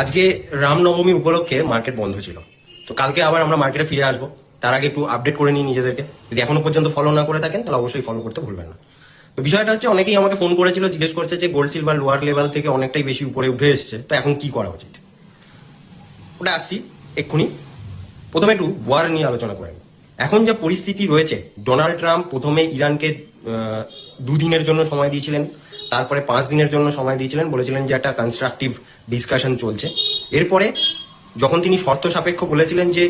আজকে রামনবমী উপলক্ষে মার্কেট বন্ধ ছিল। তো কালকে আবার আমরা মার্কেটে ফিরে আসবো। তার আগে একটু আপডেট করে নিই নিজেদেরকে। যদি এখনো পর্যন্ত ফলো না করে থাকেন তাহলে অবশ্যই ফলো করতে ভুলবেন না। তো বিষয়টা হচ্ছে, অনেকেই আমাকে ফোন করেছিল, জিজ্ঞেস করছে যে গোল্ড সিলভার লোয়ার লেভেল থেকে অনেকটাই বেশি উপরে উঠে এসছে, তো এখন কি করা উচিত। ওটা আসছি এক্ষুনি। প্রথমে একটু ওয়ার নিয়ে আলোচনা করেন। এখন যা পরিস্থিতি রয়েছে, ডোনাল্ড ট্রাম্প প্রথমে ইরানকে 2 দিনের জন্য সময় দিয়েছিলেন, তারপরে 5 দিনের জন্য সময় দিয়েছিলেন, বলেছিলেন যে একটা কনস্ট্রাকটিভ ডিসকাশন চলছে। এরপরে যখন তিনি শর্ত সাপেক্ষ বলেছিলেন, যে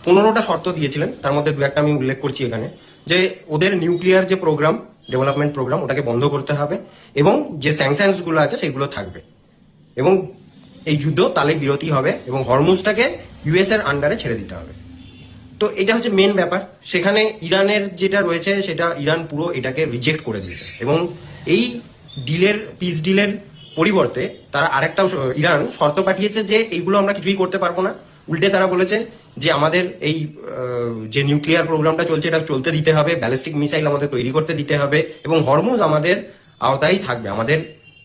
15টা শর্ত দিয়েছিলেন, তার মধ্যে 2-1টা আমি উল্লেখ করছি এখানে, যে ওদের নিউক্লিয়ার যে প্রোগ্রাম, ডেভেলপমেন্ট প্রোগ্রাম, ওটাকে বন্ধ করতে হবে, এবং যে স্যাংশনস গুলো আছে সেগুলো থাকবে, এবং এই যুদ্ধ তালে বিরতি হবে, এবং হরমুজটাকে ইউএস এর আন্ডারে ছেড়ে দিতে হবে। তো এটা হচ্ছে মেন ব্যাপার। সেখানে ইরানের যেটা রয়েছে, সেটা ইরান পুরো এটাকে রিজেক্ট করে দিয়েছে, এবং এই পিস ডিলের পরিবর্তে তারা আরেকটাও ইরান শর্ত পাঠিয়েছে যে এইগুলো আমরা কিছুই করতে পারবো না। উল্টে তারা বলেছে যে আমাদের এই যে নিউক্লিয়ার প্রোগ্রামটা চলছে এটা চলতে দিতে হবে, ব্যালিস্টিক মিসাইল আমাদের তৈরি করতে দিতে হবে, এবং হরমুজ আমাদের আওতায় থাকবে,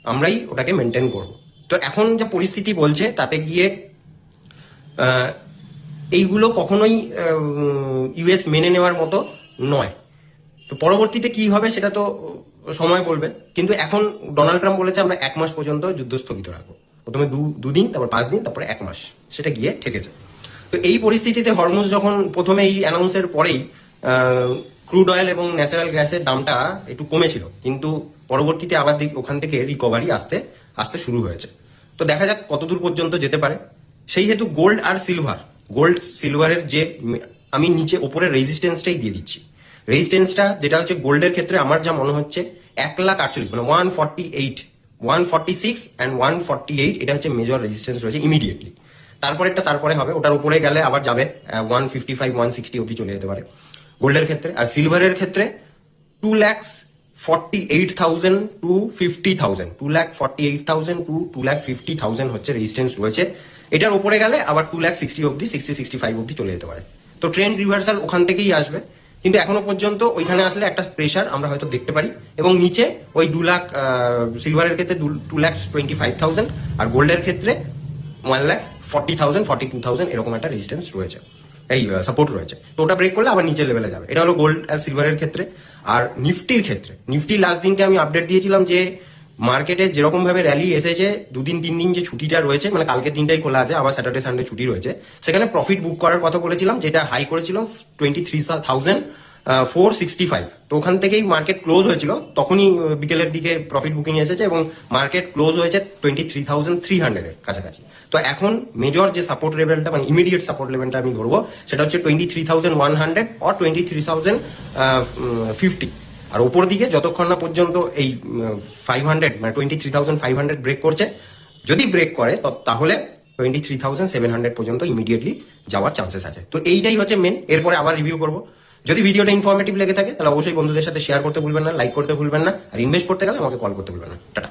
আমরাই ওটাকে মেনটেন করব। তো এখন যে পরিস্থিতি বলছে, তাতে গিয়ে এইগুলো কখনোই ইউএস মেনে নেওয়ার মতো নয়। তো পরবর্তীতে কি হবে সেটা তো সময় বলবে, কিন্তু এখন ডোনাল্ড ট্রাম্প বলেছে আমরা 1 মাস পর্যন্ত যুদ্ধ স্থগিত রাখবো। প্রথমে 2 দিন, তারপর 5 দিন, তারপরে 1 মাস, সেটা গিয়ে ঠেকেছে। তো এই পরিস্থিতিতে হরমুজ যখন প্রথমে এই অ্যানাউন্সের পরেই ক্রুড অয়েল এবং ন্যাচারাল গ্যাসের দামটা একটু কমেছিল, কিন্তু পরবর্তীতে আবার ওখান থেকে রিকভারি আস্তে আস্তে শুরু হয়েছে। তো দেখা যাক কতদূর পর্যন্ত যেতে পারে। সেই হেতু গোল্ড সিলভারের যে আমি নিচে ওপরের রেজিস্ট্যান্সটাই দিয়ে দিচ্ছি। রেজিস্ট্যান্সটা যেটা হচ্ছে গোল্ডের ক্ষেত্রে আমার যা মনে হচ্ছে 1,48,000, মানে 146 অ্যান্ড 148, এটা হচ্ছে মেজর রেজিস্ট্যান্স রয়েছে ইমিডিয়েটলি। তারপরে হবে, ওটার উপরে গেলে আবার যাবে 155, 160 অব্দি চলে যেতে পারে গোল্ডের ক্ষেত্রে। আর সিলভারের ক্ষেত্রে 2,48,000 টু 50,000, 2,48,000 টু 2,50,000 হচ্ছে রেজিস্ট্যান্স রয়েছে। এটার উপরে গেলে আবার 2,60 অব্দি, 60-65 অব্দি চলে যেতে পারে। তো ট্রেন্ড রিভার্সাল ওখান থেকেই আসবে, কিন্তু এখনো পর্যন্ত ওইখানে আসলে একটা প্রেশার আমরা হয়তো দেখতে পারি, এবং নিচে ওই 2 লাখ, সিলভারের ক্ষেত্রে 2,25,000, আর গোল্ডের ক্ষেত্রে 1,40,000, 42,000 এরকম একটা রেজিস্ট্যান্স রয়েছে, এই সাপোর্ট রয়েছে। তো ওটা ব্রেক করলে আবার নিচের লেভেলে যাবে। এটা হলো গোল্ড আর সিলভারের ক্ষেত্রে। আর নিফটির ক্ষেত্রে, লাস্ট দিনকে আমি আপডেট দিয়েছিলাম যে মার্কেটে যেরকম ভাবে র্যালি এসেছে, 2-3 দিন যে ছুটিটা রয়েছে, মানে কালকের দিনটাই খোলা আছে, আবার স্যাটারডে সানডে ছুটি রয়েছে, সেখানে প্রফিট বুক করার কথা বলেছিলাম, যেটা হাই করেছিল 23,465। তো ওখান থেকেই মার্কেট ক্লোজ হয়েছিল, তখনই বিকেলের দিকে প্রফিট বুকিং এসেছে, এবং মার্কেট ক্লোজ হয়েছে 23,300 এর কাছাকাছি। তো এখন মেজর যে সাপোর্ট লেভেলটা, মানে ইমিডিয়েট সাপোর্ট লেভেলটা আমি ধরবো, সেটা হচ্ছে 23,100 অর 23,050। আর ওপর দিকে যতক্ষণ না পর্যন্ত এই 500, মানে 23,500 ব্রেক করছে, যদি ব্রেক করে তাহলে 23,700 পর্যন্ত ইমিডিয়েটলি যাওয়ার চান্সেস আছে। তো এইটাই হচ্ছে মেন। এরপরে আবার রিভিউ করবো। যদি ভিডিওটা ইনফরমেটিভ লেগে থাকে তাহলে অবশ্যই বন্ধুদের সাথে শেয়ার করতে ভুলবেন না, লাইক করতে ভুলবেন না, আর ইনভেস্ট করতে গেলে আমাকে কল করতে ভুলবেন না। টাটা।